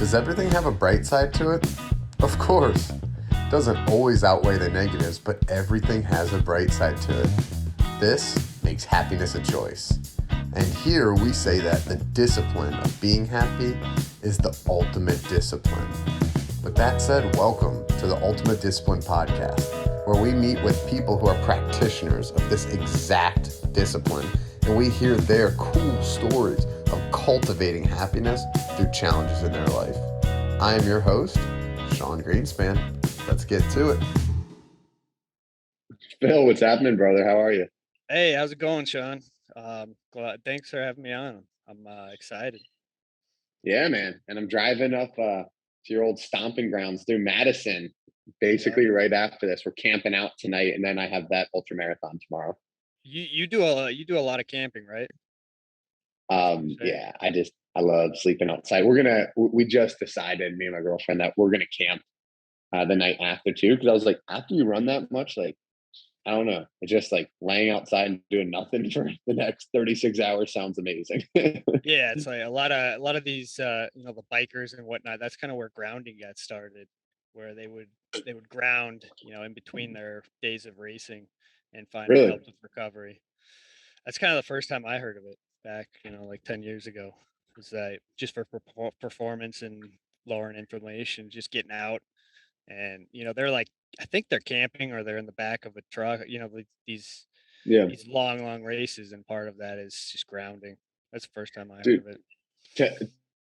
Does everything have a bright side to it? Of course. Doesn't always outweigh the negatives, but everything has a bright side to it. This makes happiness a choice. And here we say that the discipline of being happy is the ultimate discipline. With that said, welcome to the Ultimate Discipline Podcast, where we meet with people who are practitioners of this exact discipline, and we hear their cool stories of cultivating happiness through challenges in their life. I am your host, Sean Greenspan. Let's get to it. Phil, what's happening, brother? How are you? Hey, how's it going, Sean? Thanks for having me on. I'm excited. Yeah, man. And I'm driving up to your old stomping grounds through Madison. Basically, right after this, we're camping out tonight, and then I have that ultra marathon tomorrow. You do a lot of camping, right? Yeah, I love sleeping outside. We just decided, me and my girlfriend, that we're gonna camp the night after too, because I was like, after you run that much, like, I don't know, it's just like laying outside and doing nothing for the next 36 hours sounds amazing. Yeah, it's like a lot of these the bikers and whatnot. That's kind of where grounding got started, where they would ground, in between their days of racing and find it Really? helped with recovery. That's kind of the first time I heard of it back, like 10 years ago. Was that just for performance and lowering inflammation, just getting out. And they're like, I think they're camping or they're in the back of a truck, like Yeah, these long races, and part of that is just grounding. That's the first time I heard dude. of it.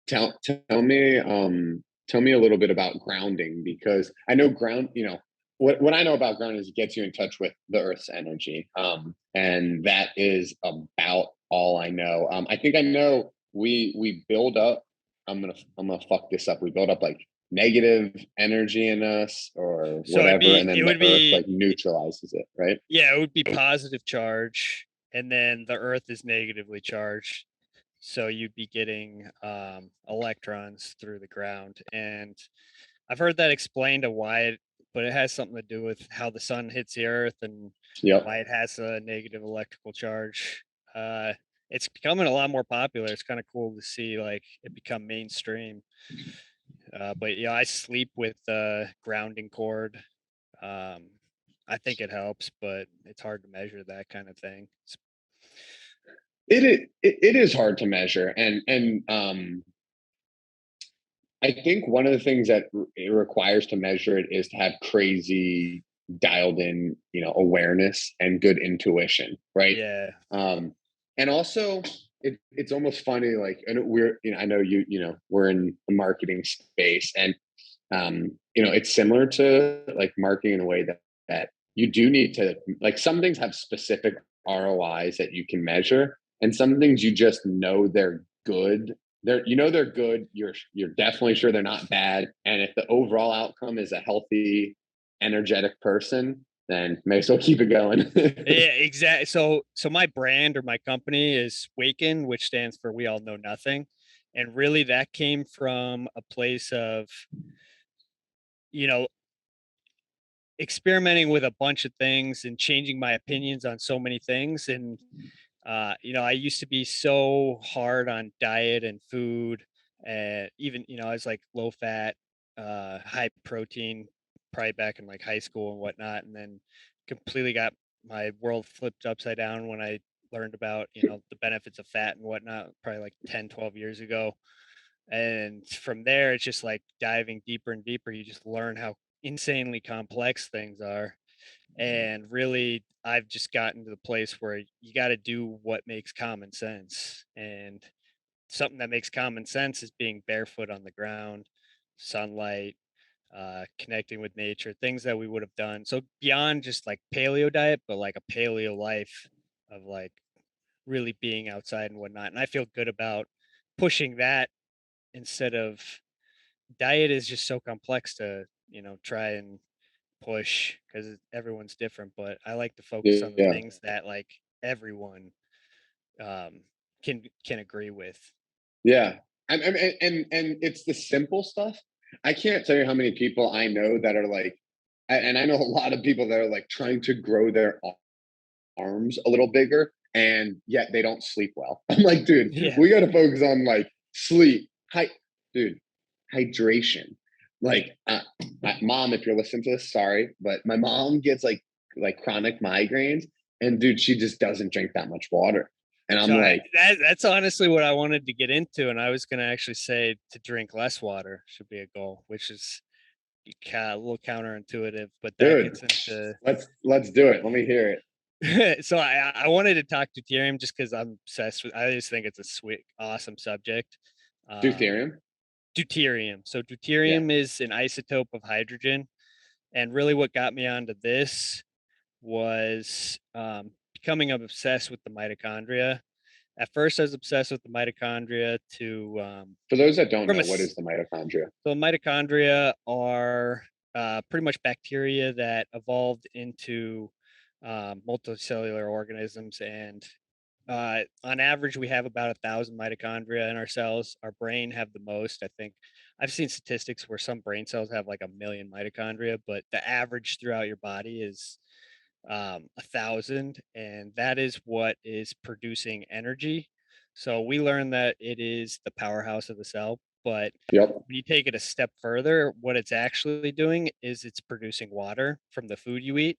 T- tell me a little bit about grounding, because I know what I know about grounding is it gets you in touch with the earth's energy, and that is about all I know. I think I know we build up. I'm gonna fuck this up. We build up like negative energy in us or So whatever, and it then the would earth be, like neutralizes it, right? yeah, it would be positive charge, and then the earth is negatively charged. So you'd be getting electrons through the ground. And I've heard that explained to why but it has something to do with how the sun hits the earth and Yep. why it has a negative electrical charge. Uh, it's becoming a lot more popular. It's kind of cool to see like it become mainstream. But yeah, I sleep with grounding cord. Um, I think it helps, but it's hard to measure that kind of thing. It is hard to measure, and I think one of the things that it requires to measure it is to have crazy dialed in, awareness and good intuition, right? Yeah. Um, and also, it's almost funny, like, and I know we're in the marketing space, and it's similar to like marketing in a way that you do need to, like, some things have specific ROIs that you can measure, and some things you just know they're good. They're good. You're definitely sure they're not bad. And if the overall outcome is a healthy, energetic person, then may as well keep it going. Yeah, exactly. So my brand or my company is Waken, which stands for We All Know Nothing. And really that came from a place of, you know, experimenting with a bunch of things and changing my opinions on so many things. And I used to be so hard on diet and food, and even, I was like low fat, high protein, probably back in like high school and whatnot, and then completely got my world flipped upside down when I learned about, the benefits of fat and whatnot, probably like 10, 12 years ago. And from there, it's just like diving deeper and deeper. You just learn how insanely complex things are. And really, I've just gotten to the place where you got to do what makes common sense. And something that makes common sense is being barefoot on the ground, sunlight, connecting with nature, things that we would have done. So beyond just like paleo diet, but like a paleo life of like really being outside and whatnot. And I feel good about pushing that instead of diet is just so complex to, try and push because everyone's different, but I like to focus on the Yeah. things that like everyone um can agree with. Yeah. And it's the simple stuff. I can't tell you how many people I know that are like, and I know a lot of people that are like trying to grow their arms a little bigger, and yet they don't sleep well. I'm like, dude, Yeah. we got to focus on like sleep. Dude, hydration. Like, my mom, if you're listening to this, sorry, but my mom gets like chronic migraines, and dude, she just doesn't drink that much water. And I'm So like, that's honestly what I wanted to get into, and I was going to actually say to drink less water should be a goal, which is a little counterintuitive, but that dude, gets into. let's do it. Let me hear it. So I wanted to talk deuterium just because I'm obsessed with. I just think it's a sweet, awesome subject. Um, Deuterium? Deuterium. So Yeah. deuterium is an isotope of hydrogen, and really what got me onto this was becoming obsessed with the mitochondria. At first, I was obsessed with the mitochondria to For those that don't from know, a what is the mitochondria? so mitochondria are pretty much bacteria that evolved into multicellular organisms, and on average, we have about 1,000 mitochondria in our cells. Our brain have the most. I think I've seen statistics where some brain cells have like 1 million mitochondria, but the average throughout your body is 1,000, and that is what is producing energy. So we learned that it is the powerhouse of the cell, but Yep. when you take it a step further, what it's actually doing is it's producing water from the food you eat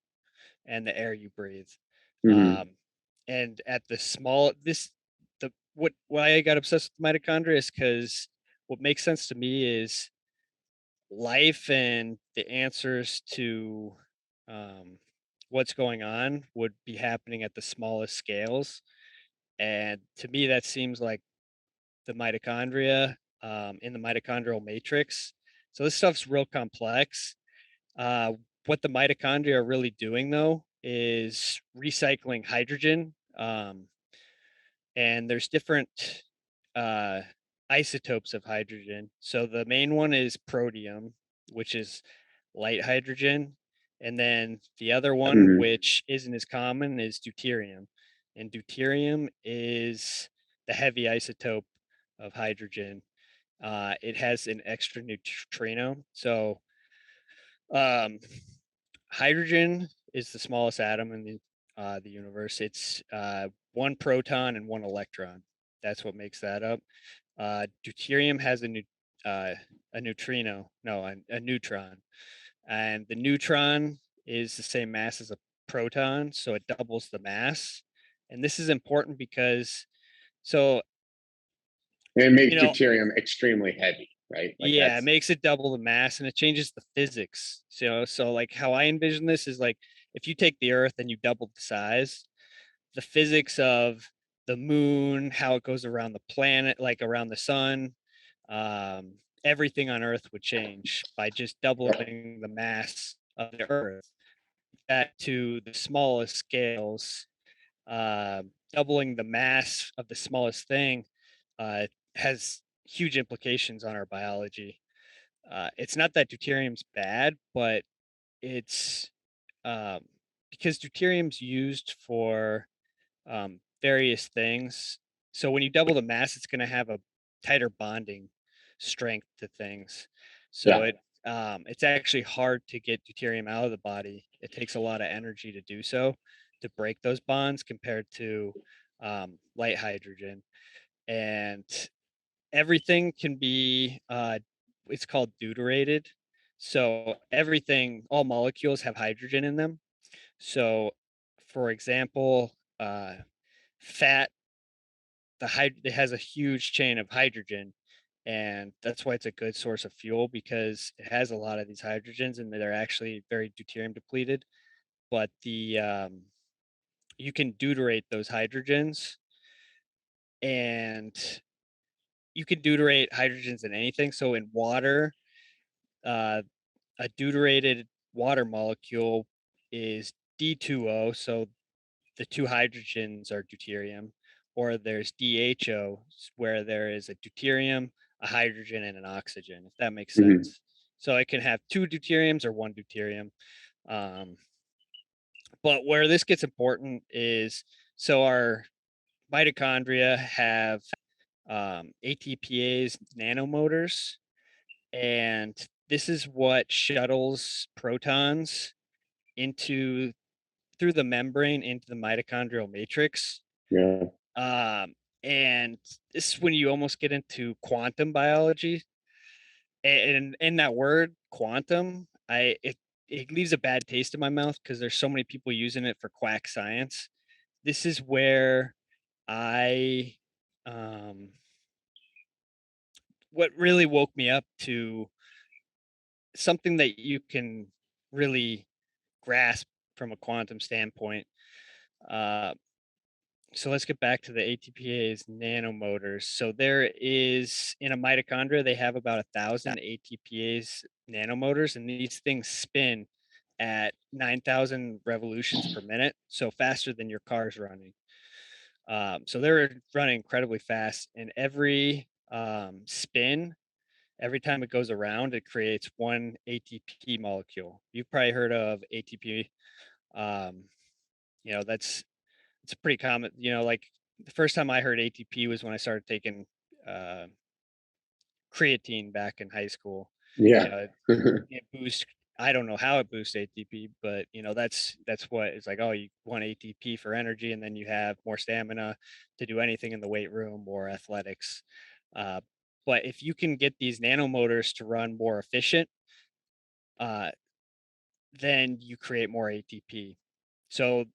and the air you breathe. Hmm. Um, and at the small this the what why I got obsessed with mitochondria is because what makes sense to me is life and the answers to um, what's going on would be happening at the smallest scales. And to me, that seems like the mitochondria in the mitochondrial matrix. So this stuff's real complex. Uh, what the mitochondria are really doing, though, is recycling hydrogen. And there's different uh, isotopes of hydrogen. So the main one is protium, which is light hydrogen. And then the other one, Hmm. which isn't as common, is deuterium. And deuterium is the heavy isotope of hydrogen. It has an extra neutrino. So um, hydrogen is the smallest atom in the universe. It's 1 proton and 1 electron. That's what makes that up. Deuterium has a neutrino, no, a neutron, and the neutron is the same mass as a proton, so it doubles the mass. And this is important because, so And it you makes know, deuterium extremely heavy, right? Like yeah, it that's, makes it double the mass and it changes the physics. So like how I envision this is like if you take the Earth and you double the size, the physics of the moon, how it goes around the planet, like around the sun, um, everything on Earth would change by just doubling the mass of the Earth. That to the smallest scales, doubling the mass of the smallest thing uh, has huge implications on our biology. It's not that deuterium's bad, but it's um, because deuterium's used for various things. So when you double the mass, it's going to have a tighter bonding strength to things. So yeah. it's actually hard to get deuterium out of the body. It takes a lot of energy to do so, to break those bonds compared to light hydrogen. And everything can be it's called deuterated. So everything, all molecules have hydrogen in them. So for example, fat, it has a huge chain of hydrogen, and that's why it's a good source of fuel because it has a lot of these hydrogens and they're actually very deuterium depleted. But the you can deuterate those hydrogens, and you can deuterate hydrogens in anything. So in water, uh, a deuterated water molecule is D2O, so the two hydrogens are deuterium, or there's DHO, where there is a deuterium, a hydrogen, and an oxygen, if that makes Hmm. sense. So it can have two deuteriums or one deuterium. Um, but where this gets important is so our mitochondria have ATPase nanomotors, and this is what shuttles protons into through the membrane into the mitochondrial matrix. Yeah. Um, and this is when you almost get into quantum biology. and in that word quantum, it leaves a bad taste in my mouth because there's so many people using it for quack science. This is where I um what really woke me up to something that you can really grasp from a quantum standpoint. Uh, so let's get back to the ATPase nanomotors. So there is in a mitochondria, they have about 1,000 ATPase nanomotors, and these things spin at 9,000 revolutions per minute, so faster than your car's running. So they're running incredibly fast, and every spin, every time it goes around, it creates one ATP molecule. You've probably heard of ATP. Um, that's it's a pretty common. Like the first time I heard ATP was when I started taking uh, creatine back in high school. You Yeah. know, it boosts. I don't know how it boosts ATP, but that's what it's like. Oh, you want ATP for energy, and then you have more stamina to do anything in the weight room or athletics. Uh, but if you can get these nanomotors to run more efficient, uh, then you create more ATP. So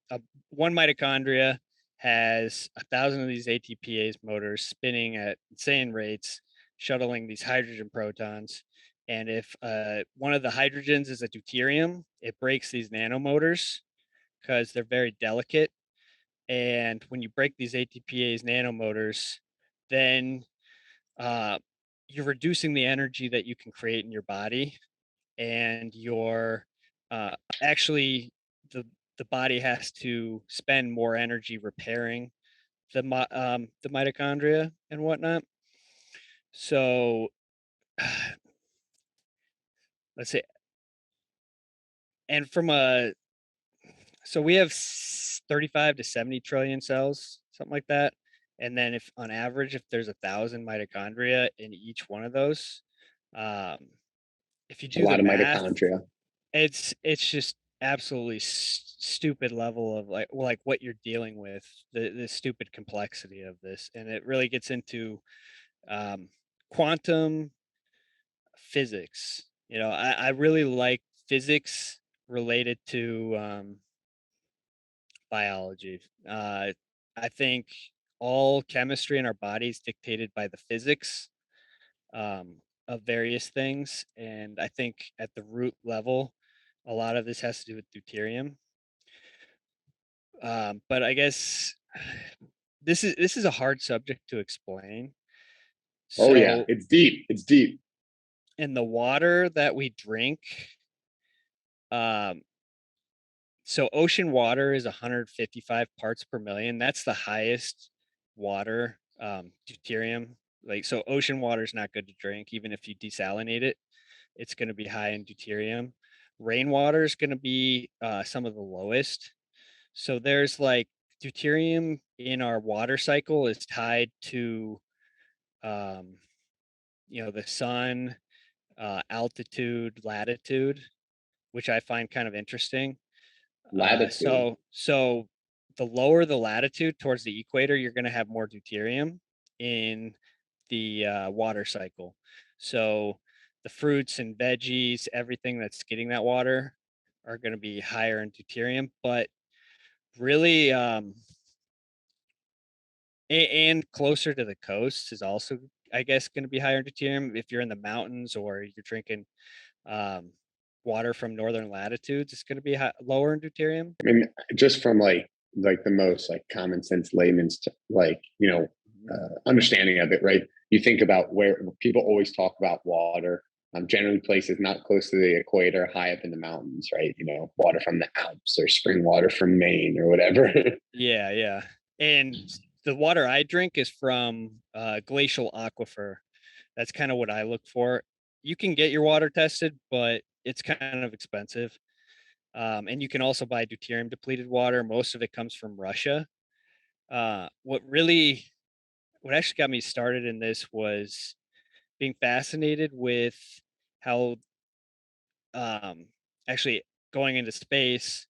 one mitochondria has 1,000 of these ATPase motors spinning at insane rates, shuttling these hydrogen protons. And if one of the hydrogens is a deuterium, it breaks these nanomotors because they're very delicate. And when you break these ATPase nanomotors, then uh, you're reducing the energy that you can create in your body, and you're actually the the body has to spend more energy repairing the mitochondria and whatnot. So let's say, and from a so we have 35 to 70 trillion cells, something like that. And then if on average, if there's 1,000 mitochondria in each one of those, um, if you A do the lot of math, mitochondria. it's just absolutely stupid level of like what you're dealing with, the stupid complexity of this, and it really gets into um, quantum physics. I really like physics related to biology. I think all chemistry in our bodies dictated by the physics of various things, and I think at the root level, a lot of this has to do with deuterium. But I guess this is a hard subject to explain. Oh yeah, So it's deep. It's deep. in the water that we drink, um, so ocean water is 155 parts per million. That's the highest water, deuterium. Like so, ocean water is not good to drink, even if you desalinate it. It's going to be high in deuterium. Rainwater is going to be some of the lowest. So there's like deuterium in our water cycle is tied to um, the sun, altitude, latitude, which I find kind of interesting. Latitude. So the lower the latitude towards the equator, you're going to have more deuterium in the water cycle. So the fruits and veggies, everything that's getting that water, are going to be higher in deuterium. But really, and closer to the coast is also, I guess, going to be higher in deuterium. If you're in the mountains or you're drinking um, water from northern latitudes, it's going to be lower in deuterium. I mean, just from like the most like common sense layman's like Mhm. understanding of it, right? You think about where people always talk about water. Generally, places not close to the equator, high up in the mountains, right? Water from the Alps or spring water from Maine or whatever. Yeah, yeah. And the water I drink is from glacial aquifer. That's kind of what I look for. You can get your water tested, but it's kind of expensive. And you can also buy deuterium depleted water. Most of it comes from Russia. What actually got me started in this was being fascinated with how, um, actually going into space,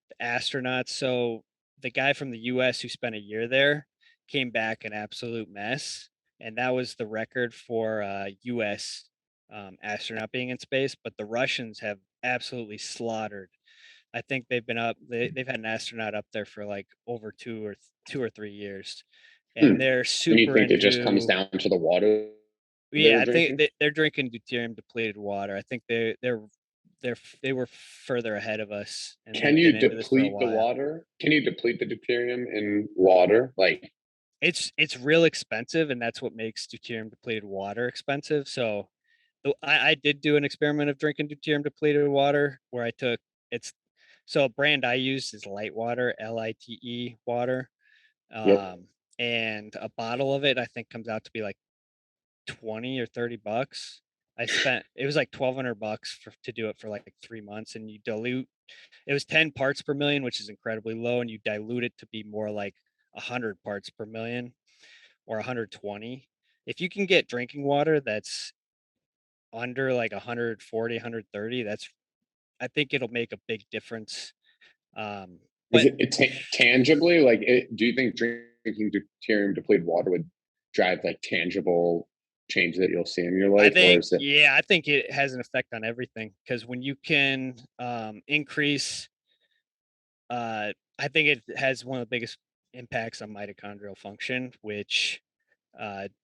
the astronauts. So the guy from the US who spent a year there came back an absolute mess. And that was the record for US. astronaut being in space, but the Russians have absolutely slaughtered. I think they've been up. They've had an astronaut up there for like over 2 or 3 years, and Hmm. they're And you super think it just comes into. down to the water they Yeah, were I think drinking? they're drinking deuterium depleted water. I think they were further ahead of us, and Can they've been you into this for a deplete the while. water? Can you deplete the deuterium in water? Like, It's real expensive, and that's what makes deuterium depleted water expensive. So, I did do an experiment of drinking deuterium depleted water where I took it's so a brand I use is Light Water, LITE water. yep. Um, and a bottle of it I think comes out to be like 20 or $30. It was like $1,200 to do it for like 3 months, and you dilute it was 10 parts per million, which is incredibly low, and you dilute it to be more like 100 parts per million or 120. If you can get drinking water that's under like 140, 130, that's I think it'll make a big difference. Is But it tangibly like? Do you think drinking deuterium depleted water would drive like tangible change that you'll see in your I life, or think, is it? yeah, I think it has an effect on everything because when you can increase, I think it has one of the biggest impacts on mitochondrial function, which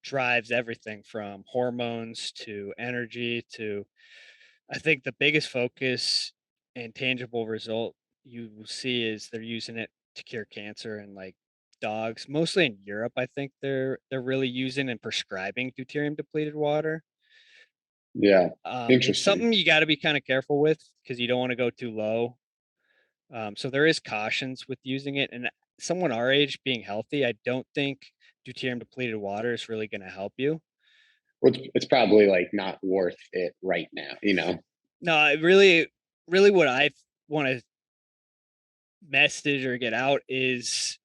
drives everything from hormones to energy to, I think the biggest focus and tangible result you will see is they're using it to cure cancer in like dogs, mostly in Europe. I think they're really using and prescribing deuterium depleted water. Yeah, It's interesting. something you got to be kind of careful with because you don't want to go too low. So there is cautions with using it, and someone our age being healthy, I don't think deuterium depleted water is really going to help you. Well, it's probably like not worth it right now. No, it really what I want to message or get out is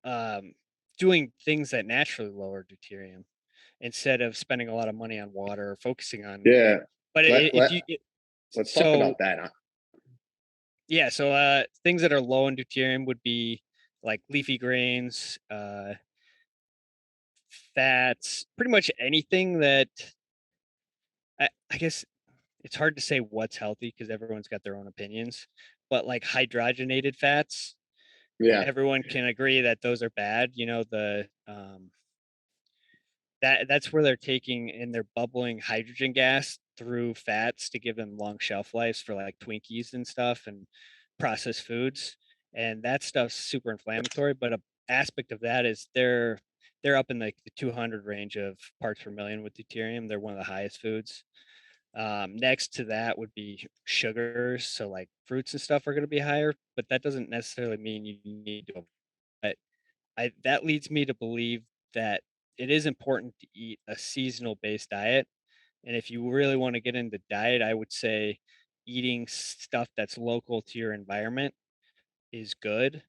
um, doing things that naturally lower deuterium instead of spending a lot of money on water or focusing on. Yeah. But Let if let you let's talk so about that. yeah, so things that are low in deuterium would be like leafy grains, fats, pretty much anything that I guess it's hard to say what's healthy because everyone's got their own opinions. But like hydrogenated fats, Yeah. everyone can agree that those are bad. You know, that's where they're taking and they're bubbling hydrogen gas through fats to give them long shelf lives for like Twinkies and stuff and processed foods. And that stuff's super inflammatory. But a aspect of that is they're up in like the 200 range of parts per million with deuterium. They're one of the highest foods. Next to that would be sugars. So like fruits and stuff are going to be higher, but that doesn't necessarily mean you need to. But that leads me to believe that it is important to eat a seasonal based diet. And if you really want to get into diet, I would say eating stuff that's local to your environment is good,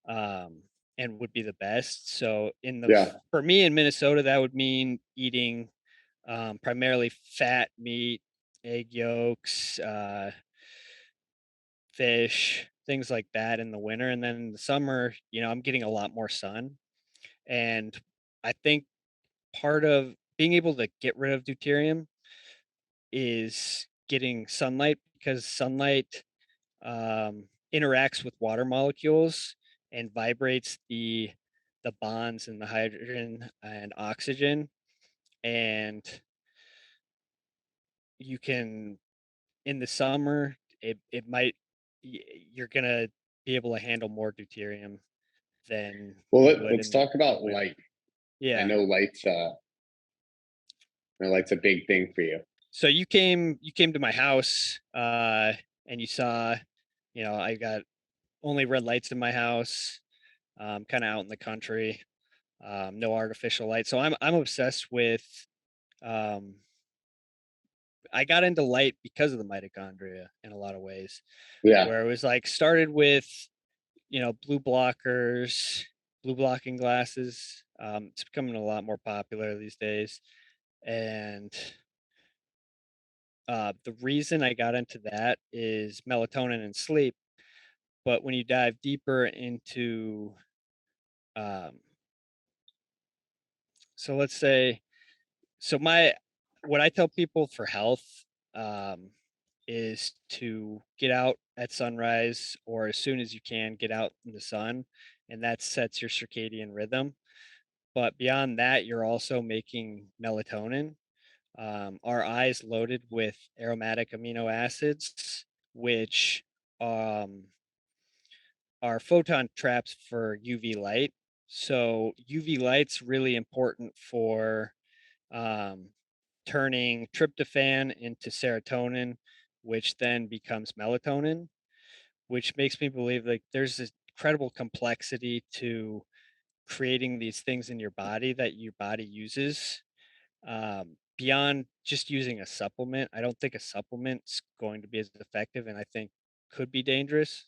um, and would be the best. So Yeah. for me in Minnesota, that would mean eating primarily fat meat, egg yolks, fish, things like that in the winter. And then in the summer, I'm getting a lot more sun. And I think part of being able to get rid of deuterium is getting sunlight because sunlight interacts with water molecules and vibrates the bonds in the hydrogen and oxygen. And you can in the summer it might you're gonna be able to handle more deuterium than Well, you would let's in talk the about winter. light. I Yeah. know light's a big thing for you. So you came to my house and you saw, I got only red lights in my house, kind of out in the country, no artificial light. So I'm obsessed with um I got into light because of the mitochondria in a lot of ways, Yeah. where it was like started with, blue blockers, blue blocking glasses. It's becoming a lot more popular these days. And the reason I got into that is melatonin and sleep. But when you dive deeper into, um, so let's say, so what I tell people for health um, is to get out at sunrise or as soon as you can get out in the sun, and that sets your circadian rhythm. But beyond that, you're also making melatonin. Our eyes loaded with aromatic amino acids, which um, are photon traps for UV light. So UV light's really important for um, turning tryptophan into serotonin, which then becomes melatonin, which makes me believe like there's this incredible complexity to creating these things in your body that your body uses beyond just using a supplement. I don't think a supplement's going to be as effective, and I think could be dangerous.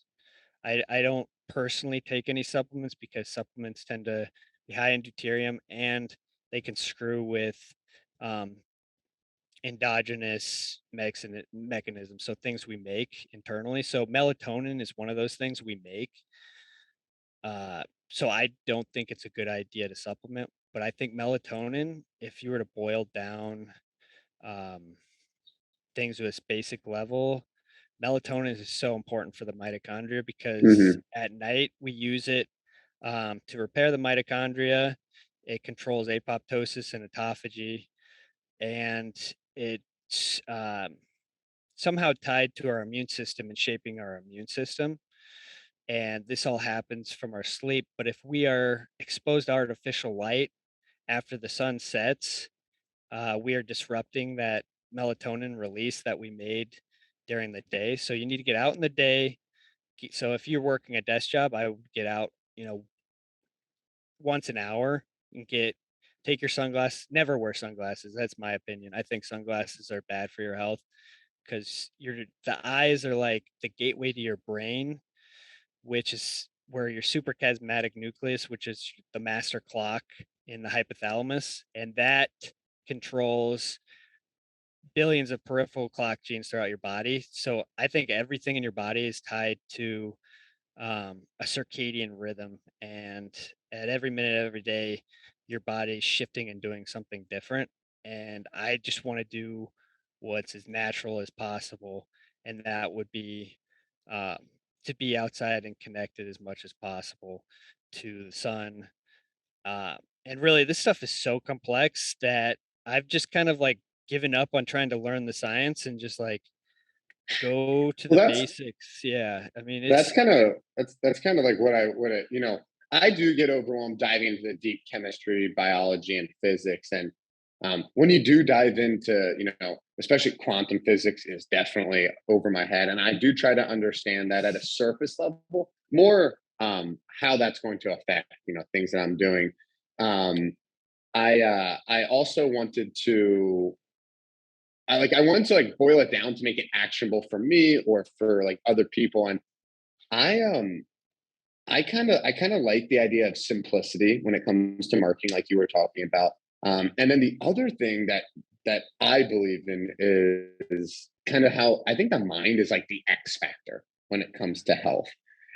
I don't personally take any supplements because supplements tend to be high in deuterium and they can screw with um, endogenous mechanisms, so things we make internally. So melatonin is one of those things we make. So I don't think it's a good idea to supplement, but I think melatonin, if you were to boil down um, things to its basic level, melatonin is so important for the mitochondria because Hmm. at night we use it to repair the mitochondria. It controls apoptosis and autophagy, and it's somehow tied to our immune system and shaping our immune system. And this all happens from our sleep. But if we are exposed to artificial light after the sun sets, we are disrupting that melatonin release that we made during the day. So you need to get out in the day. So if you're working a desk job, I would get out, once an hour and take your sunglasses. Never wear sunglasses. That's my opinion. I think sunglasses are bad for your health because the eyes are like the gateway to your brain, which is where your suprachiasmatic nucleus, which is the master clock in the hypothalamus, and that controls billions of peripheral clock genes throughout your body. So I think everything in your body is tied to a circadian rhythm, and at every minute, every day, your body's shifting and doing something different. And I just want to do what's as natural as possible, and that would be um, to be outside and connected as much as possible to the sun. Uh, and really, this stuff is so complex that I've just kind of like given up on trying to learn the science and just like go to Well, the that's basics. Yeah, I mean, that's it's kind of that's kind of like I do get overwhelmed diving into the deep chemistry, biology, and physics. And when you do dive into, especially quantum physics is definitely over my head. And I do try to understand that at a surface level more, how that's going to affect, things that I'm doing. Um, I also wanted to, I wanted to like boil it down to make it actionable for me or for like other people. And I, I kind of like the idea of simplicity when it comes to marketing, like you were talking about. And then the other thing that I believe in is kind of how I think the mind is like the X factor when it comes to health.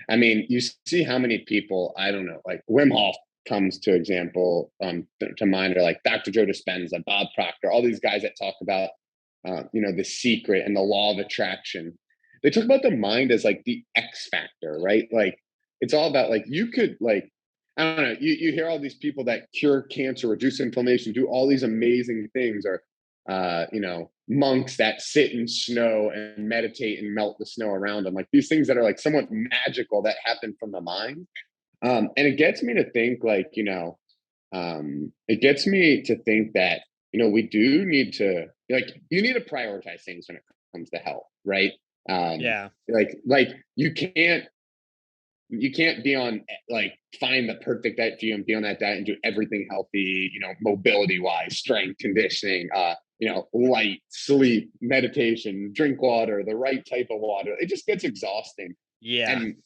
I mean, you see how many people, I don't know, like Wim Hof comes to example to mind, or like Dr. Joe Dispenza, Bob Proctor, all these guys that talk about the secret and the law of attraction. They talk about the mind as like the X factor, right? Like it's all about like you could like I don't know. You hear all these people that cure cancer, reduce inflammation, do all these amazing things, or monks that sit in snow and meditate and melt the snow around them. Like these things that are like somewhat magical that happen from the mind. And it gets me to think like, it gets me to think that, we do need to like you need to prioritize things when it comes to health, right? Um, yeah, like you can't be on like find the perfect diet for you and be on that diet and do everything healthy, mobility wise, strength, conditioning, light, sleep, meditation, drink water, the right type of water. It just gets exhausting. yeah, And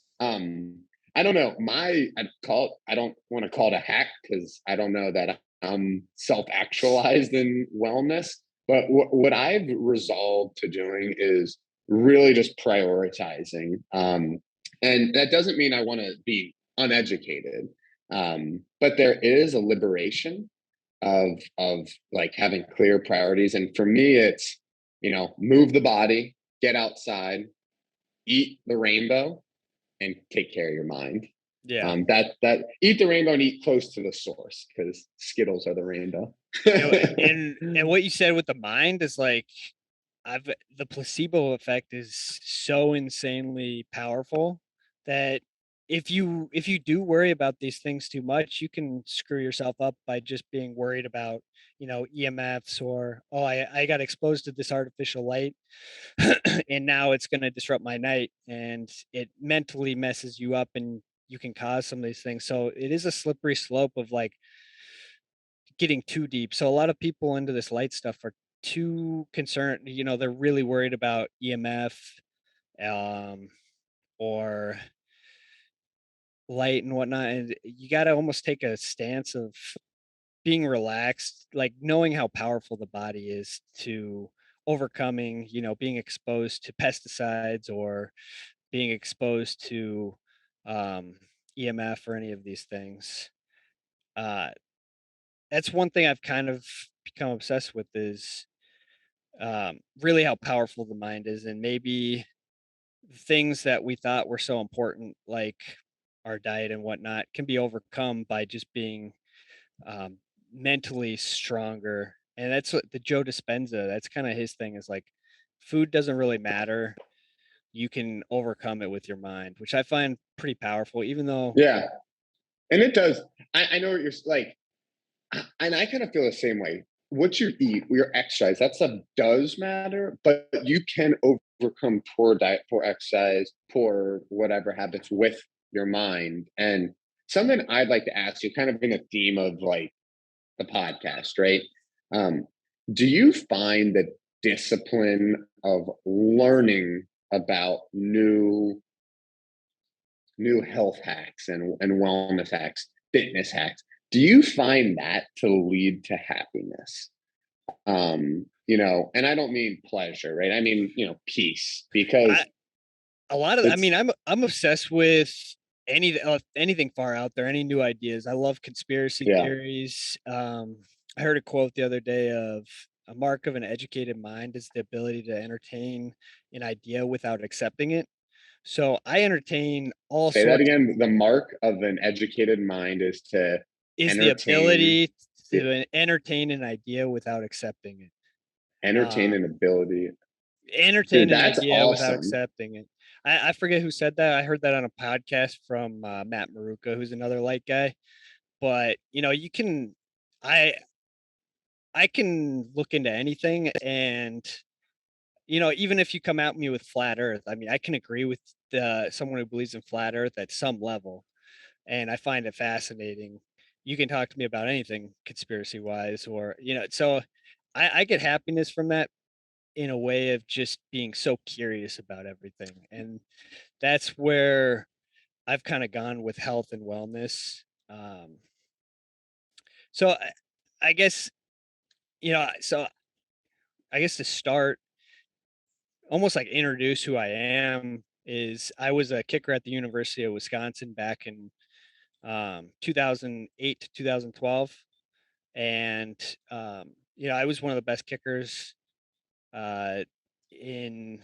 I don't know, I don't want to call it a hack because I don't know that I'm self-actualized in wellness, but what I've resolved to doing is really just prioritizing. And that doesn't mean I want to be uneducated. But there is a liberation of like having clear priorities. And for me, it's, move the body, get outside, eat the rainbow, and take care of your mind. Yeah. That eat the rainbow and eat close to the source, because Skittles are the rainbow. And what you said with the mind is like, the placebo effect is so insanely powerful that if you do worry about these things too much, you can screw yourself up by just being worried about, EMFs, or, oh, I got exposed to this artificial light and now it's going to disrupt my night, and it mentally messes you up and you can cause some of these things. So it is a slippery slope of like getting too deep. So a lot of people into this light stuff are too concerned, they're really worried about EMF, um, or light and whatnot. And you got to almost take a stance of being relaxed, like knowing how powerful the body is to overcoming, being exposed to pesticides or being exposed to um, EMF or any of these things. Uh, that's one thing I've kind of become obsessed with is really how powerful the mind is, and maybe things that we thought were so important, like our diet and whatnot, can be overcome by just being um, mentally stronger. And that's what the Joe Dispenza, that's kind of his thing, is like food doesn't really matter. You can overcome it with your mind, which I find pretty powerful, even though, Yeah, and it does. I know what you're like, and I kind of feel the same way. What you eat, your exercise, that stuff does matter, but you can overcome poor diet, poor exercise, poor whatever habits with your mind. And something I'd like to ask you, kind of in a theme of like the podcast, right? Um, do you find the discipline of learning about new health hacks and wellness hacks, fitness hacks, do you find that to lead to happiness? And I don't mean pleasure, right? I mean, peace, because I a lot of, I it's mean, I'm obsessed with anything far out there, any new ideas. I love conspiracy yeah. theories. I heard a quote the other day of, a mark of an educated mind is the ability to entertain an idea without accepting it. So I entertain all Say that sorts, again. The mark of an educated mind is to is the entertain ability the to entertain an idea without accepting it. entertain an Um, ability. entertain Dude, an that's idea without awesome. accepting it. I forget who said that. I heard that on a podcast from Matt Maruka, who's another light guy. But you can, I I can look into anything, and even if you come at me with flat Earth, I mean, I can agree with someone who believes in flat Earth at some level, and I find it fascinating. You can talk to me about anything conspiracy wise, or so I get happiness from that, in a way of just being so curious about everything. And that's where I've kind of gone with health and wellness. Um, so I guess, so I guess to start, almost like introduce who I am, is I was a kicker at the University of Wisconsin back in 2008 to 2012. And, I was one of the best kickers uh, in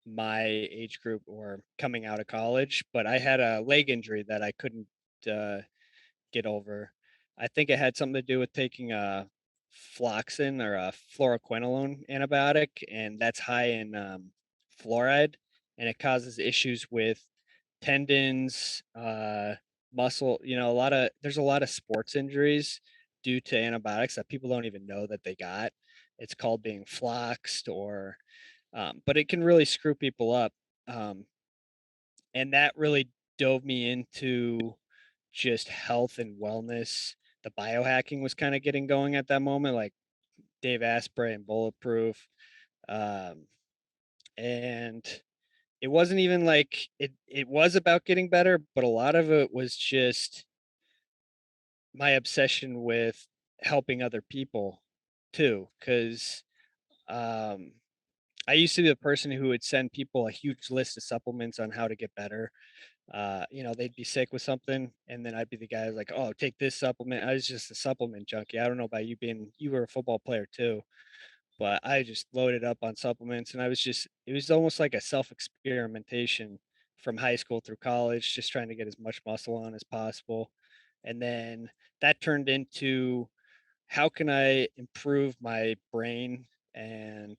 my age group or coming out of college, but I had a leg injury that I couldn't uh, get over. I think it had something to do with taking a floxin or a fluoroquinolone antibiotic, and that's high in fluoride, and it causes issues with tendons, muscle. There's a lot of sports injuries due to antibiotics that people don't even know that they got. It's called being floxed, or but it can really screw people up. Um, and that really dove me into just health and wellness. The biohacking was kind of getting going at that moment, like Dave Asprey and Bulletproof. Um, and it wasn't even like it was about getting better, but a lot of it was just my obsession with helping other people too. Cause um I used to be the person who would send people a huge list of supplements on how to get better. They'd be sick with something, and then I'd be the guy who's like, "Oh, take this supplement." I was just a supplement junkie. I don't know about you were a football player too, but I just loaded up on supplements, and it was almost like a self-experimentation from high school through college, just trying to get as much muscle on as possible. And then that turned into, how can I improve my brain? And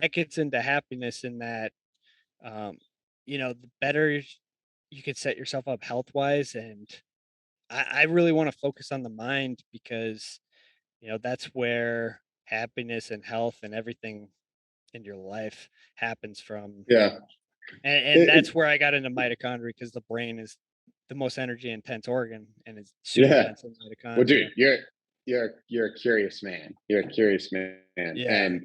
that gets into happiness in that, um, the better you can set yourself up health wise. And I really want to focus on the mind, because, that's where happiness and health and everything in your life happens from. Yeah. And It, that's where I got into mitochondria, because the brain is the most energy intense organ, and it's super yeah. dense in Well, dude, mitochondria. you're a curious man. You're a curious man. Yeah.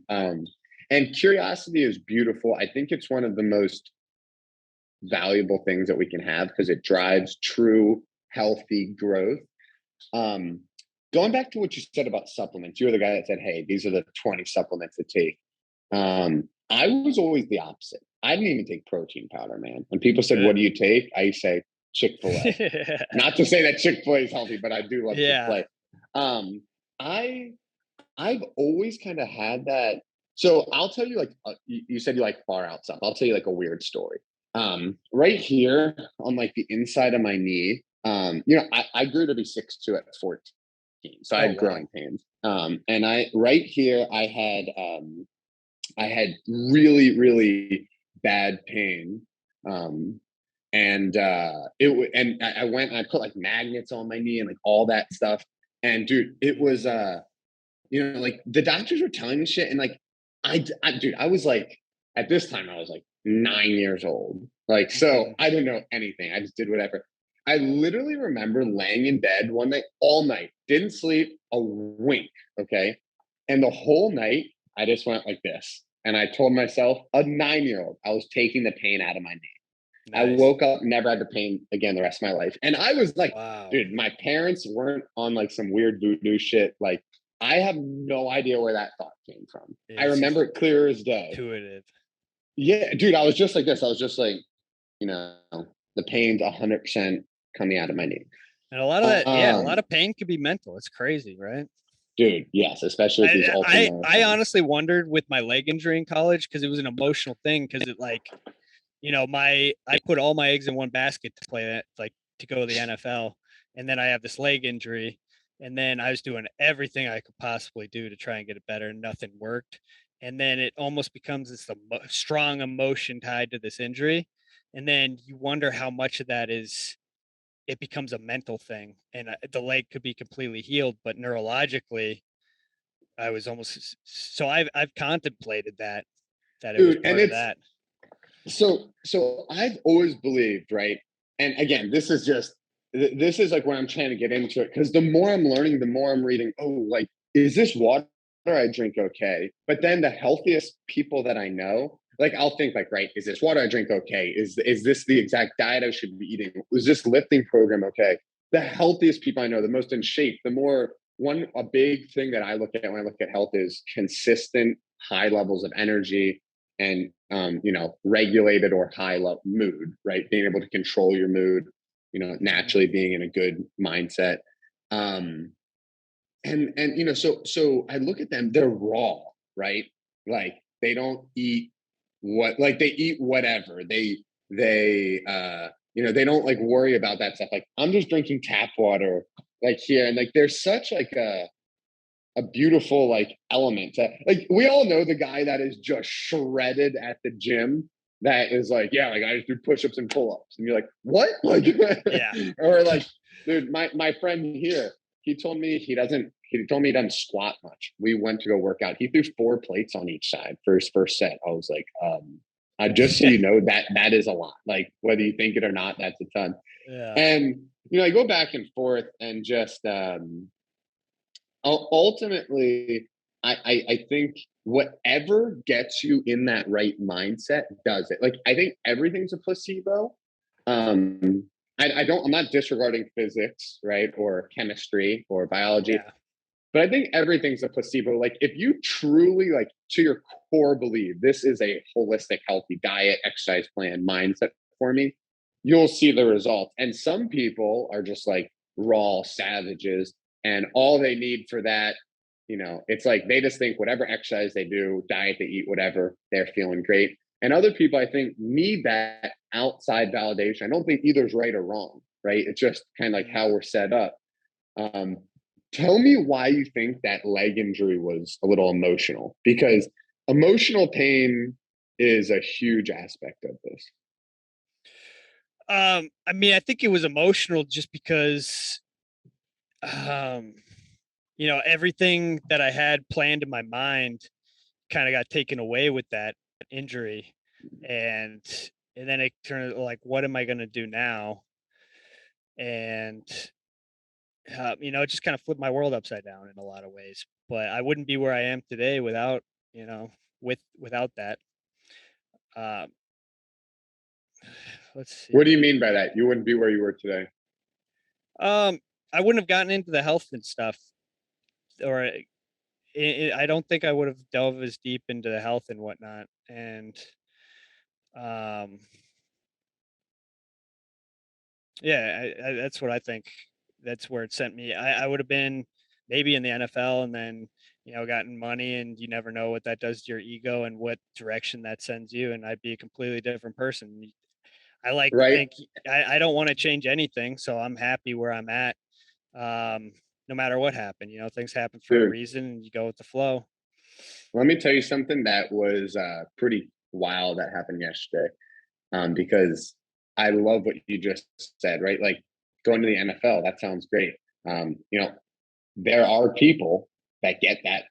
And curiosity is beautiful. I think it's one of the most valuable things that we can have because it drives true healthy growth. Um, Going back to what you said about supplements, you're the guy that said, "Hey, these are the 20 supplements to take." I was always the opposite. I didn't even take protein powder, man. When people said, "What do you take?" I say Chick-fil-A. Not to say that Chick-fil-A is healthy, but I do love Yeah. Chick-fil-A. Um, I I've always kind of had that. So I'll tell you, like, you said you like far out stuff. I'll tell you like a weird story. Right here on like the inside of my knee, I grew to be 6'2" at 14, so I Oh, had wow. growing pains. And I right here, I had really, really bad pain. Um, and I went and I put like magnets on my knee and like all that stuff. And dude, it was like the doctors were telling me shit, and like dude, I was like, at this time I was like 9 years old, like, so Mhm. I didn't know anything. I just did whatever. I literally remember laying in bed one night, all night, didn't sleep a wink. Okay, and the whole night I just went like this, and I told myself, a 9 year old, I was taking the pain out of my knee. I Nice. woke up, never had the pain again the rest of my life. And I was like, Wow. dude, my parents weren't on like some weird voodoo shit. Like, I have no idea where that thought came from. I It's remember just it clear as day. intuitive. Yeah, dude, I was just like this. I was just like, you know, the pain's 100% coming out of my knee. And a lot of that, yeah, a lot Um, of pain could be mental. It's crazy, right? Dude, yes, especially with these ultra I marathons. honestly wondered with my leg injury in college, because it was an emotional thing, because it, like, my I put all my eggs in one basket to play that, like, to go to the NFL, and then I have this leg injury, and then I was doing everything I could possibly do to try and get it better, and nothing worked. And then it almost becomes this strong emotion tied to this injury, and then you wonder how much of that is, it becomes a mental thing, and the leg could be completely healed, but neurologically, I was almost so I've contemplated that it was Dude, and part of that. so I've always believed, right? And again, this is like where I'm trying to get into it, because the more I'm learning, the more I'm reading. Oh, like, is this water I drink okay? But then the healthiest people that I know, like, I'll think like, right, is this water I drink okay? Is this the exact diet I should be eating? Is this lifting program okay? The healthiest people I know, the most in shape, the more one a big thing that I look at when I look at health is consistent high levels of energy, and regulated or high level mood, right? Being able to control your mood, Mhm. naturally being in a good mindset. um so I look at them, they're raw, right? Like, they don't eat what like they eat whatever they don't like worry about that stuff. Like, I'm just drinking tap water, like, here, and like there's such like a beautiful like element to, like, we all know the guy that is just shredded at the gym, that is like, yeah, like, I just do push-ups and pull-ups, and you're like, what? Like, Yeah. or like, dude, my friend here, he told me he doesn't squat much. We went to go work out, he threw 4 plates on each side for his first set. I was like, I just, so you know, that is a lot, like, whether you think it or not, that's a ton. Yeah. And I go back and forth, and just ultimately, I think whatever gets you in that right mindset does it. Like, I think everything's a placebo. Um, I'm not disregarding physics, right, or chemistry or biology. Yeah. But I think everything's a placebo. Like if you truly like to your core believe this is a holistic, healthy diet, exercise plan, mindset for me, you'll see the results. And some people are just like raw savages, and all they need for that, it's like they just think whatever exercise they do, diet they eat, whatever, they're feeling great. And other people, I think, need that outside validation. I don't think either's right or wrong, right? It's just kind of like how we're set up. Um, Tell me why you think that leg injury was a little emotional, because emotional pain is a huge aspect of this. I mean, I think it was emotional just because, um, everything that I had planned in my mind kind of got taken away with that injury. And then it turned like, what am I going to do now? And it just kind of flipped my world upside down in a lot of ways. But I wouldn't be where I am today without, without that. Um, let's What do you see. mean by that? You wouldn't be where you were today. Um, I wouldn't have gotten into the health and stuff, or I don't think I would have delved as deep into the health and whatnot. And um, yeah, that's what I think. That's where it sent me. I would have been maybe in the NFL, and then gotten money, and you never know what that does to your ego and what direction that sends you. And I'd be a completely different person. I like to Right, think I don't want to change anything, so I'm happy where I'm at. Um, no matter what happened, things happen for a dude? reason, and you go with the flow. Let me tell you something that was pretty wild that happened yesterday. Because I love what you just said, right? Like going to the NFL, that sounds great. There are people that get that,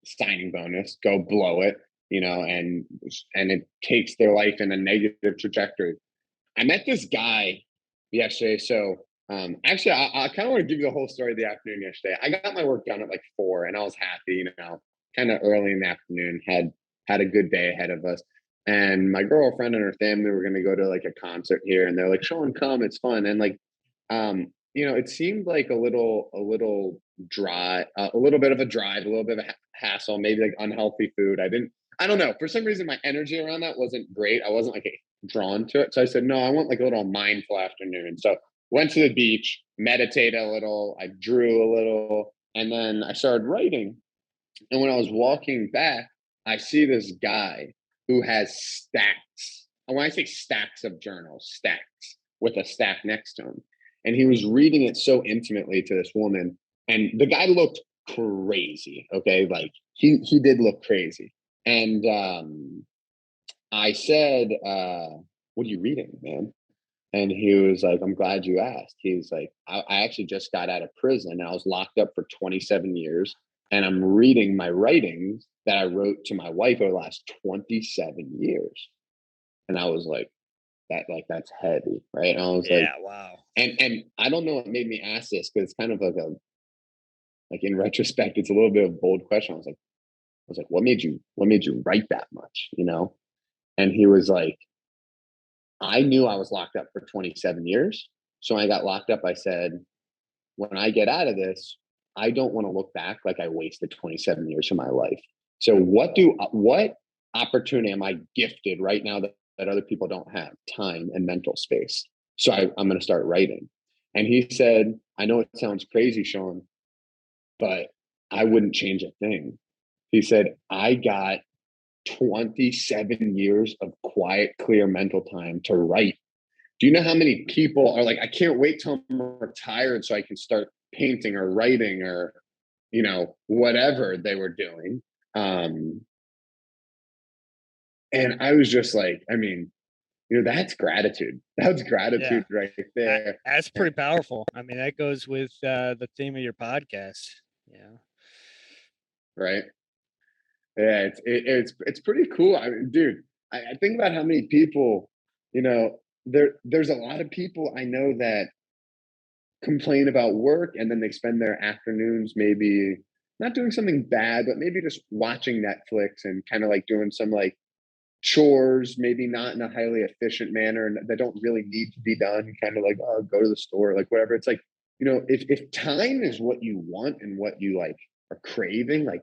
signing bonus, go blow it, and it takes their life in a negative trajectory. I met this guy yesterday. So actually, I kind of want to give you the whole story of the afternoon yesterday. I got my work done at like 4, and I was happy, kind of early in the afternoon, had a good day ahead of us. And my girlfriend and her family were going to go to like a concert here, and they're like, "Sean, come, it's fun." And like, it seemed like a little dry, a little bit of a drive, a little bit of a hassle, maybe like unhealthy food. I don't know. For some reason, my energy around that wasn't great. I wasn't like drawn to it. So I said, no, I want like a little mindful afternoon. So went to the beach, meditated a little, I drew a little, and then I started writing. And when I was walking back, I see this guy who has stacks. And when I say stacks of journals, stacks with a stack next to him. And he was reading it so intimately to this woman. And the guy looked crazy. Okay. Like he did look crazy. And I said, what are you reading, man? And he was like, I'm glad you asked. He's like, I actually just got out of prison and I was locked up for 27 years. And I'm reading my writings that I wrote to my wife over the last 27 years. And I was that's heavy, right? And I was like, Yeah, wow. and I don't know what made me ask this, because it's kind of like in retrospect, it's a little bit of a bold question. I was like, what made you write that much? And he was like, I knew I was locked up for 27 years. So when I got locked up, I said, when I get out of this, I don't want to look back like I wasted 27 years of my life. So what opportunity am I gifted right now that other people don't have? Time and mental space. So I'm going to start writing. And he said, I know it sounds crazy, Sean, but I wouldn't change a thing. He said, I got 27 years of quiet, clear mental time to write. Do you know how many people are like, I can't wait till I'm retired so I can start painting or writing or, whatever they were doing. And I was just like, I mean, that's gratitude. That's Yeah, gratitude right there. that's pretty powerful. I mean, that goes with the theme of your podcast. Yeah. Right. Yeah. It's pretty cool. I mean, dude, I think about how many people, there's a lot of people I know that complain about work, and then they spend their afternoons maybe not doing something bad, but maybe just watching Netflix and kind of like doing some like chores, maybe not in a highly efficient manner and that don't really need to be done, kind of like, oh, go to the store, like whatever. It's like if time is what you want and what you like are craving, like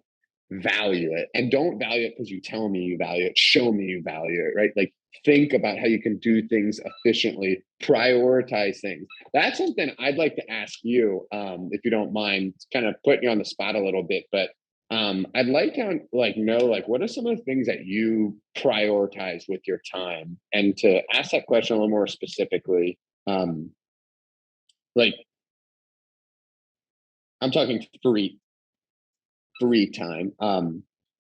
value it, and don't value it because you tell me you value it. Show me you value it, right? Like think about how you can do things efficiently, prioritize things. That's something I'd like to ask you, if you don't mind. It's kind of putting you on the spot a little bit, but I'd like to know like what are some of the things that you prioritize with your time, and to ask that question a little more specifically, like I'm talking free time.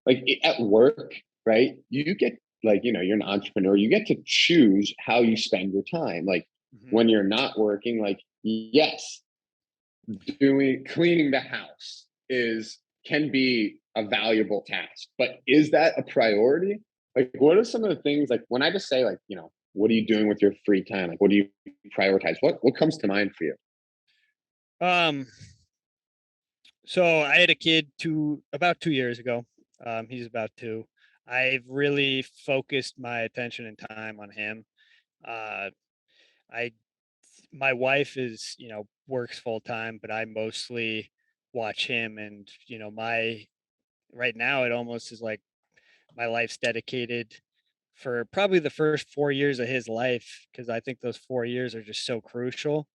Like at work, right? You get like, you're an entrepreneur, you get to choose how you spend your time. Like Mhm. when you're not working, like, yes, doing cleaning the house is can be a valuable task, but is that a priority? Like what are some of the things, like when I just say like, what are you doing with your free time? Like what do you prioritize? What comes to mind for you? Um, so I had a kid about 2 years ago. He's about two. I've really focused my attention and time on him. Uh, I, my wife is, works full time, but I mostly watch him. And, right now it almost is like my life's dedicated for probably the first 4 years of his life, because I think those 4 years are just so crucial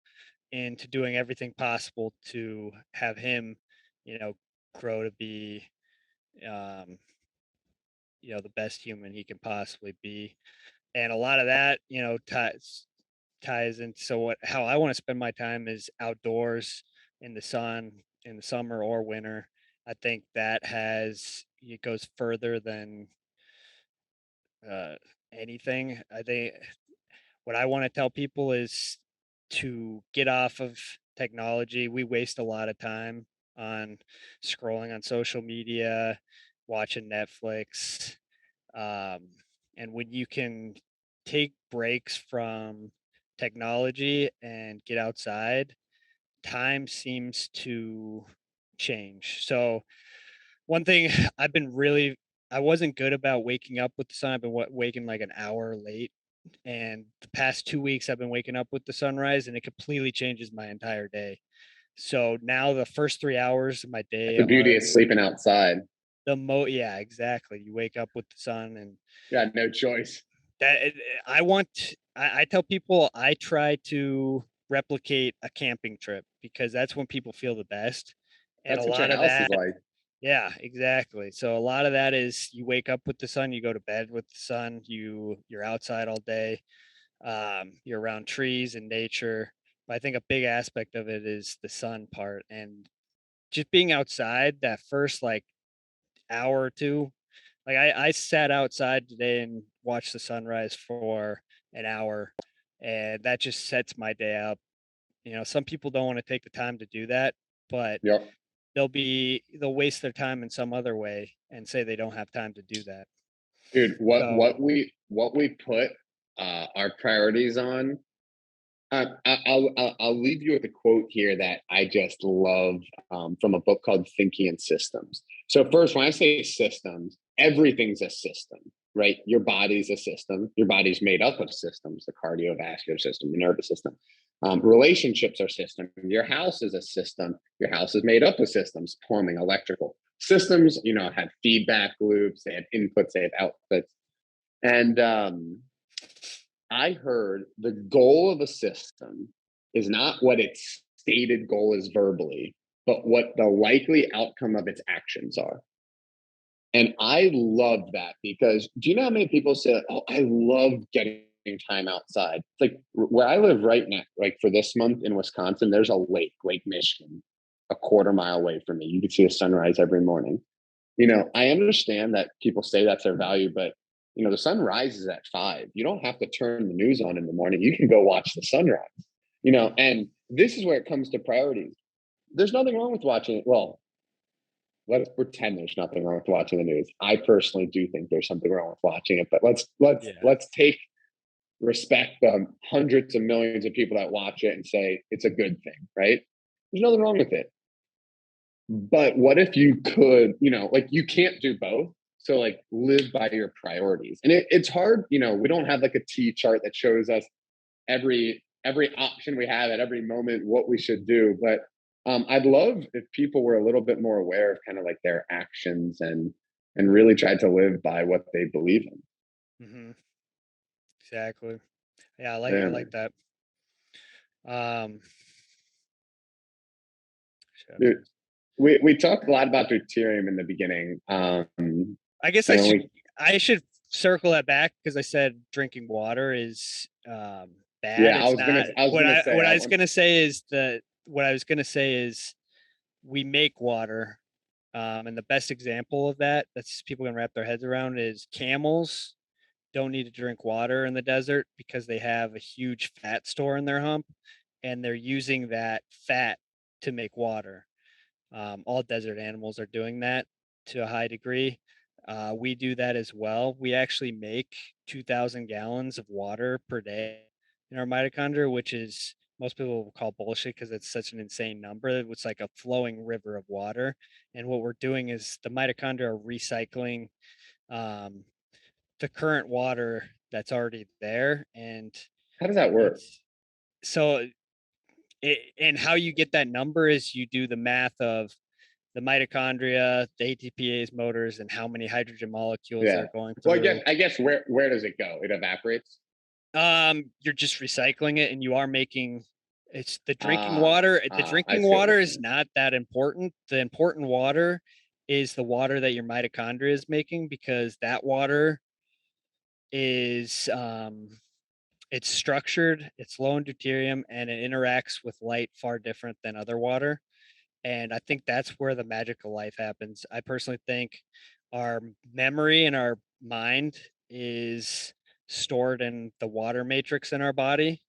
into doing everything possible to have him, you know, grow to be, um, the best human he can possibly be. And a lot of that, ties into how I want to spend my time is outdoors in the sun in the summer or winter. I think that it goes further than uh, anything. I think what I want to tell people is to get off of technology. We waste a lot of time on scrolling on social media, watching Netflix. Um, and when you can take breaks from technology and get outside, time seems to change. So, one thing I wasn't good about waking up with the sun. I've been waking like an hour late, and the past 2 weeks I've been waking up with the sunrise, and it completely changes my entire day. So now the first 3 hours of my That's day the beauty are of sleeping outside. yeah, exactly. You wake up with the sun, and You got no choice. I tell people I try to replicate a camping trip because that's when people feel the best. And a That's what your lot of house is that, like. yeah, exactly. So a lot of that is you wake up with the sun, you go to bed with the sun, you're outside all day, you're around trees and nature. But I think a big aspect of it is the sun part, and just being outside that first like hour or two. Like I sat outside today and watched the sunrise for an hour, and that just sets my day up. Some people don't want to take the time to do that, but Yep. they'll waste their time in some other way and say they don't have time to do that. Dude, So what we put our priorities on. I'll leave you with a quote here that I just love, from a book called Thinking in Systems. So first, when I say systems, everything's a system, right? Your body's a system. Your body's made up of systems: the cardiovascular system, the nervous system. Relationships are systems. Your house is a system. Your house is made up of systems, plumbing, electrical systems. Have feedback loops. They have inputs. They have outputs. And I heard the goal of a system is not what its stated goal is verbally, but what the likely outcome of its actions are. And I love that, because do you know how many people say, "Oh, I love getting time outside"? It's like where I live right now, like for this month in Wisconsin, there's a Lake Michigan, a quarter mile away from me. You can see a sunrise every morning. I understand that people say that's their value, but the sun rises at 5. You don't have to turn the news on in the morning. You can go watch the sunrise. And this is where it comes to priorities. There's nothing wrong with watching it. Well, let's pretend there's nothing wrong with watching the news. I personally do think there's something wrong with watching it, but let's let's yeah, let's take respect the hundreds of millions of people that watch it and say it's a good thing, right? There's nothing wrong with it. But what if you could, like you can't do both. So like live by your priorities. And it's hard, we don't have like a T chart that shows us every every option we have at every moment, what we should do. But I'd love if people were a little bit more aware of kind of like their actions and really tried to live by what they believe in. Hmm. Exactly. Yeah, I Yeah, like that. Um, shit. dude, we talked a lot about deuterium in the beginning. I guess You know, we I should circle that back because I said drinking water is bad. yeah, It's not. I was gonna say What I I was want gonna say is what I was gonna say is we make water. And the best example of that that's people can wrap their heads around is camels don't need to drink water in the desert because they have a huge fat store in their hump and they're using that fat to make water. All desert animals are doing that to a high degree. We do that as well. We actually make 2,000 gallons of water per day in our mitochondria, which is most people will call bullshit because it's such an insane number. It's like a flowing river of water. And what we're doing is the mitochondria are recycling um, the current water that's already there. And how does that work? it's so, and how you get that number is you do the math of the mitochondria, the ATPase motors, and how many hydrogen molecules Yeah. they're going Well, through. I guess where does it go? It evaporates. You're just recycling it, and you are making it's the drinking water. The I drinking see what you're water is saying. not that important. The important water is the water that your mitochondria is making because that water is it's structured, it's low in deuterium, and it interacts with light far different than other water. And I think that's where the magical life happens. I personally think our memory and our mind is stored in the water matrix in our body.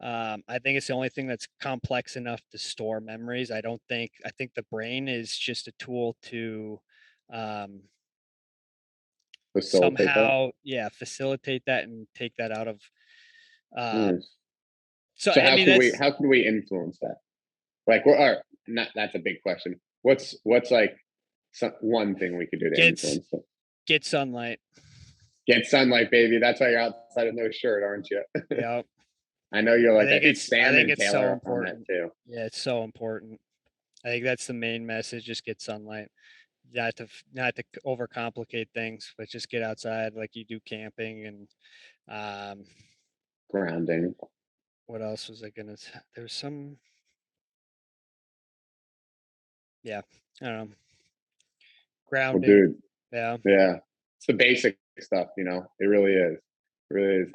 I think it's the only thing that's complex enough to store memories. I think the brain is just a tool to um, Facilitate that. somehow, yeah, facilitate that and take that out of. Um, Nice. so, So I mean, that's how can we influence that? Like, or not? That's a big question. What's like one thing we could do to gets influence it? get sunlight. Get sunlight, baby. That's why you're outside of no shirt, aren't you? Yeah. I know you're like. I think I Sam think and it's so Taylor are on that important. too. Yeah, it's so important. I think that's the main message. Just get sunlight. Not to overcomplicate things, but just get outside like you do camping and um Grounding. what else was I gonna there's some yeah, I don't know. Well, Grounding. dude. Yeah. Yeah, it's the basic stuff. It really is. It really is.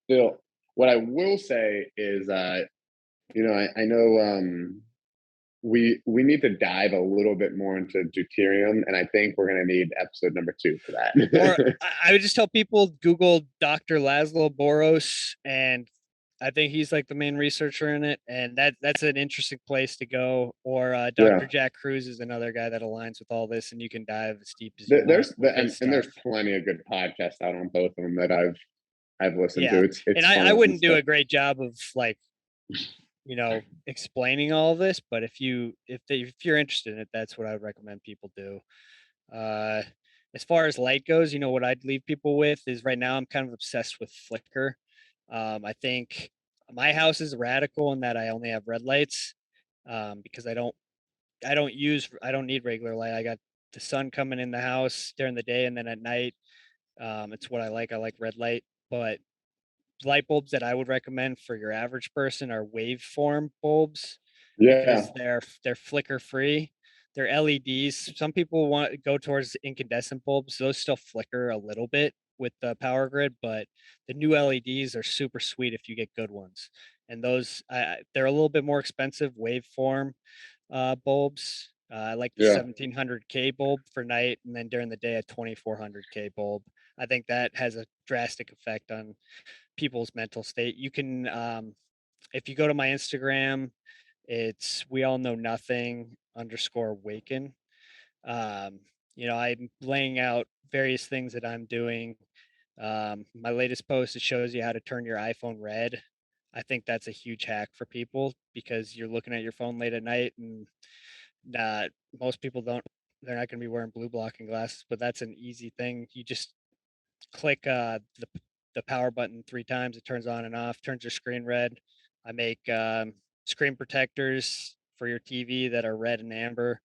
Phil, what I will say is, I know we need to dive a little bit more into deuterium, and I think we're gonna need episode number 2 for Or that. I would just tell people Google Dr. Laszlo Boros, and I think he's like the main researcher in it, and that's an interesting place to go. Or Dr. Yeah, Jack Cruz is another guy that aligns with all this, and you can dive as deep as you want there's with his and stuff. there's plenty of good podcasts out on both of them that I've listened Yeah, to. and It's I fun wouldn't do stuff. a great job of like explaining all of this, but if you're interested in it, that's what I would recommend people do. Uh, as far as light goes, what I'd leave people with is right now I'm kind of obsessed with flicker. I think my house is radical in that I only have red lights because I don't need regular light. I got the sun coming in the house during the day and then at night. It's what I like. I like red light, but light bulbs that I would recommend for your average person are waveform bulbs Yeah, because they're flicker free. They're LEDs. Some people want to go towards incandescent bulbs. Those still flicker a little bit with the power grid, but the new LEDs are super sweet if you get good ones. And those they're a little bit more expensive waveform bulbs. I like the yeah, 1700K bulb for night, and then during the day a 2400K bulb. I think that has a drastic effect on people's mental state. You can, if you go to my Instagram, it's we all know nothing underscore waken. Um, I'm laying out various things that I'm doing. My latest post, it shows you how to turn your iPhone red. I think that's a huge hack for people because you're looking at your phone late at night and uh, most people they're not going to be wearing blue blocking glasses, but that's an easy thing. You just click the power button 3 times, it turns on and off, turns your screen red. I make screen protectors for your TV that are red and amber.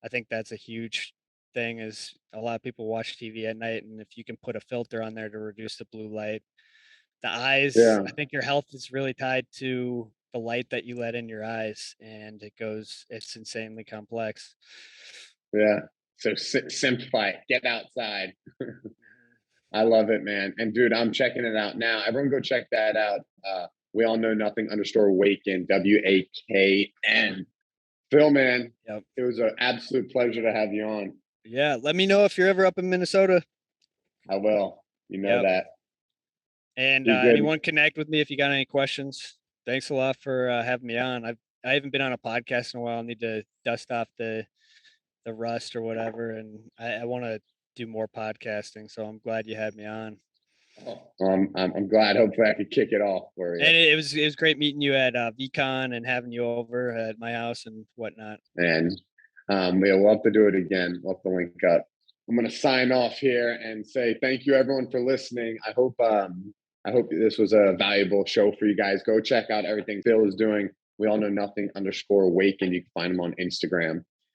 I think that's a huge thing is a lot of people watch TV at night, and if you can put a filter on there to reduce the blue light. The eyes, Yeah. I think your health is really tied to the light that you let in your eyes, and it's insanely complex. Yeah. So simplify it. Get outside. I love it, man. And dude, I'm checking it out now. Everyone go check that out. We all know nothing underscore Waken, WAKN. Phil, man, Yep. it was an absolute pleasure to have you on. Yeah. Let me know if you're ever up in Minnesota. I will. You know Yep. that. And Be good. anyone connect with me if you got any questions. Thanks a lot for having me on. I haven't been on a podcast in a while. I need to dust off the rust or whatever, and I want to do more podcasting. So I'm glad you had me on. Oh, I'm glad. Hopefully, I could kick it off for you. And it was great meeting you at VeeCon and having you over at my house and whatnot. And we'll have to do it again. We'll have to link up. I'm going to sign off here and say thank you everyone for listening. I hope this was a valuable show for you guys. Go check out everything Phil is doing. We all know nothing underscore Waken. You can find him on Instagram.